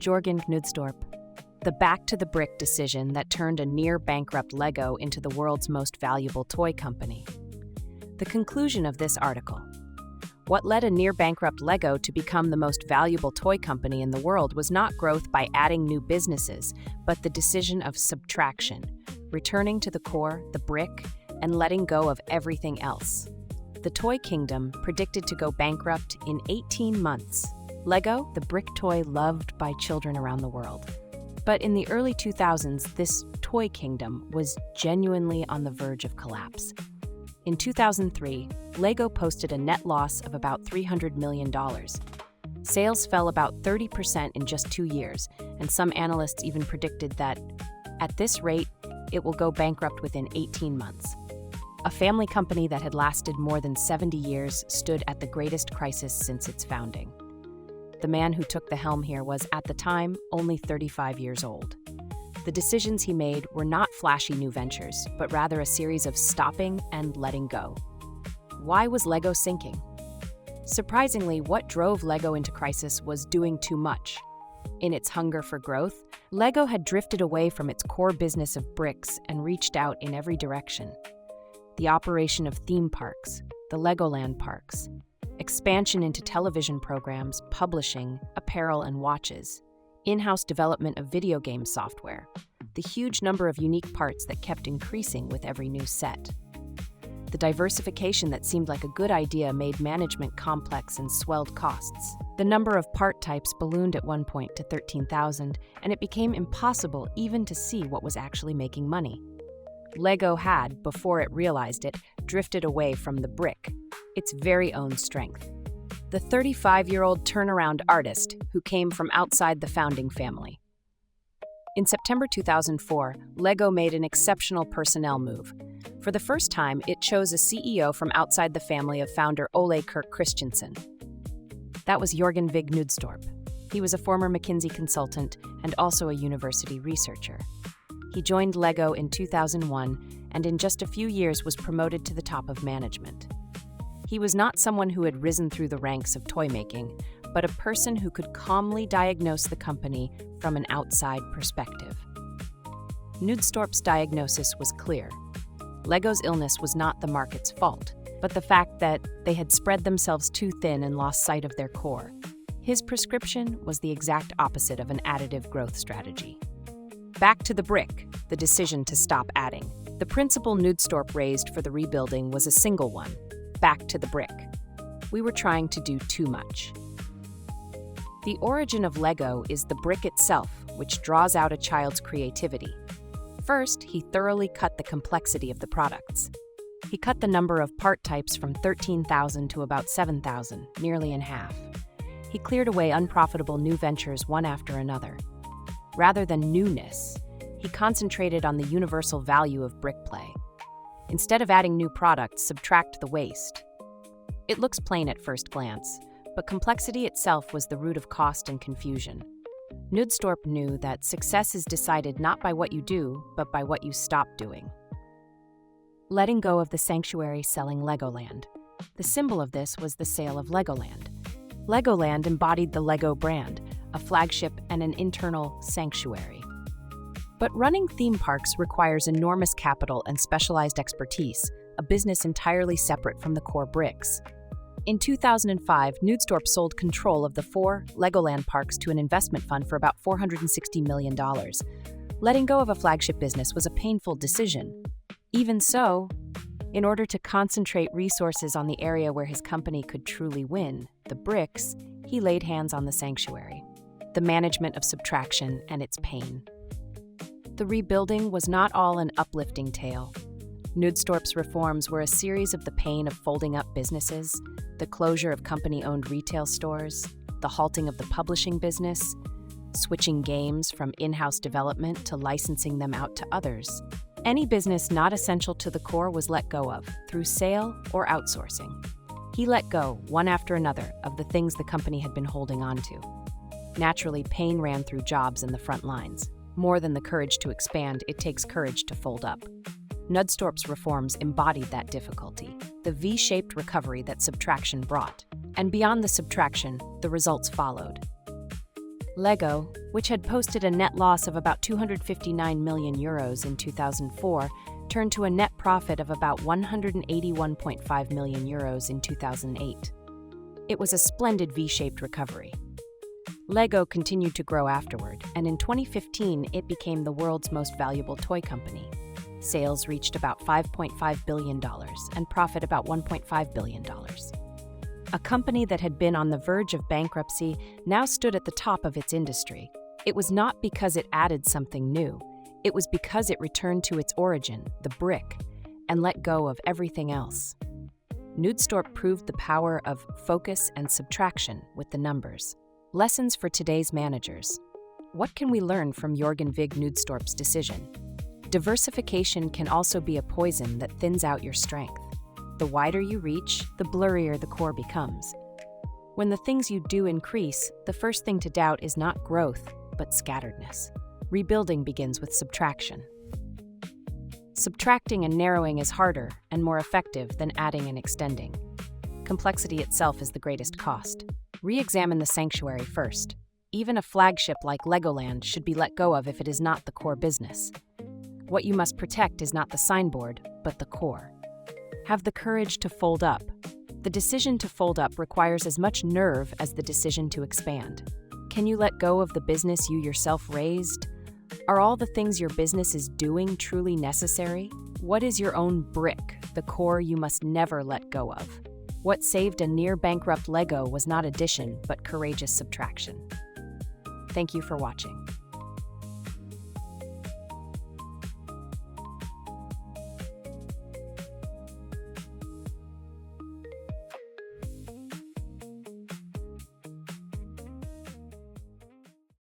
Jørgen Knudstorp, the back-to-the-brick decision that turned a near-bankrupt Lego into the world's most valuable toy company. The conclusion of this article. What led a near-bankrupt Lego to become the most valuable toy company in the world was not growth by adding new businesses, but the decision of subtraction, returning to the core, the brick, and letting go of everything else. The toy kingdom predicted to go bankrupt in 18 months. Lego, the brick toy loved by children around the world. But in the early 2000s, this toy kingdom was genuinely on the verge of collapse. In 2003, Lego posted a net loss of about $300 million. Sales fell about 30% in just 2 years, and some analysts even predicted that, at this rate, it will go bankrupt within 18 months. A family company that had lasted more than 70 years stood at the greatest crisis since its founding. The man who took the helm here was, at the time, only 35 years old. The decisions he made were not flashy new ventures, but rather a series of stopping and letting go. Why was Lego sinking? Surprisingly, what drove Lego into crisis was doing too much. In its hunger for growth, Lego had drifted away from its core business of bricks and reached out in every direction. The operation of theme parks, the Legoland parks, expansion into television programs, publishing, apparel and watches, in-house development of video game software, the huge number of unique parts that kept increasing with every new set. The diversification that seemed like a good idea made management complex and swelled costs. The number of part types ballooned at one point to 13,000, and it became impossible even to see what was actually making money. Lego had, before it realized it, drifted away from the brick, its very own strength. The 35-year-old turnaround artist who came from outside the founding family. In September 2004, Lego made an exceptional personnel move. For the first time, it chose a CEO from outside the family of founder Ole Kirk Christensen. That was Jørgen Vig Knudstorp. He was a former McKinsey consultant and also a university researcher. He joined Lego in 2001 and in just a few years was promoted to the top of management. He was not someone who had risen through the ranks of toy making, but a person who could calmly diagnose the company from an outside perspective. Knudstorp's diagnosis was clear. Lego's illness was not the market's fault, but the fact that they had spread themselves too thin and lost sight of their core. His prescription was the exact opposite of an additive growth strategy. Back to the brick, the decision to stop adding. The principle Knudstorp raised for the rebuilding was a single one: back to the brick. We were trying to do too much. The origin of Lego is the brick itself, which draws out a child's creativity. First, he thoroughly cut the complexity of the products. He cut the number of part types from 13,000 to about 7,000, nearly in half. He cleared away unprofitable new ventures one after another. Rather than newness, he concentrated on the universal value of brick play. Instead of adding new products, subtract the waste. It looks plain at first glance, but complexity itself was the root of cost and confusion. Knudstorp knew that success is decided not by what you do, but by what you stop doing. Letting go of the sanctuary selling Legoland. The symbol of this was the sale of Legoland. Legoland embodied the Lego brand, a flagship and an internal sanctuary. But running theme parks requires enormous capital and specialized expertise, a business entirely separate from the core bricks. In 2005, Knudstorp sold control of the 4 Legoland parks to an investment fund for about $460 million. Letting go of a flagship business was a painful decision. Even so, in order to concentrate resources on the area where his company could truly win, the bricks, he laid hands on the sanctuary, the management of subtraction and its pain. The rebuilding was not all an uplifting tale. Knudstorp's reforms were a series of the pain of folding up businesses, the closure of company-owned retail stores, the halting of the publishing business, switching games from in-house development to licensing them out to others. Any business not essential to the core was let go of, through sale or outsourcing. He let go, one after another, of the things the company had been holding on to. Naturally, pain ran through jobs in the front lines. More than the courage to expand, it takes courage to fold up. Knudstorp's reforms embodied that difficulty, the V-shaped recovery that subtraction brought. And beyond the subtraction, the results followed. Lego, which had posted a net loss of about €259 million in 2004, turned to a net profit of about €181.5 million in 2008. It was a splendid V-shaped recovery. Lego continued to grow afterward, and in 2015 it became the world's most valuable toy company. Sales reached about $5.5 billion and profit about $1.5 billion. A company that had been on the verge of bankruptcy now stood at the top of its industry. It was not because it added something new. It was because it returned to its origin, the brick, and let go of everything else. Knudstorp proved the power of focus and subtraction with the numbers. Lessons for today's managers. What can we learn from Jørgen Vig Knudstorp's decision? Diversification can also be a poison that thins out your strength. The wider you reach, the blurrier the core becomes. When the things you do increase, the first thing to doubt is not growth, but scatteredness. Rebuilding begins with subtraction. Subtracting and narrowing is harder and more effective than adding and extending. Complexity itself is the greatest cost. Re-examine the sanctuary first. Even a flagship like Legoland should be let go of if it is not the core business. What you must protect is not the signboard, but the core. Have the courage to fold up. The decision to fold up requires as much nerve as the decision to expand. Can you let go of the business you yourself raised? Are all the things your business is doing truly necessary? What is your own brick, the core you must never let go of? What saved a near-bankrupt Lego was not addition, but courageous subtraction. Thank you for watching.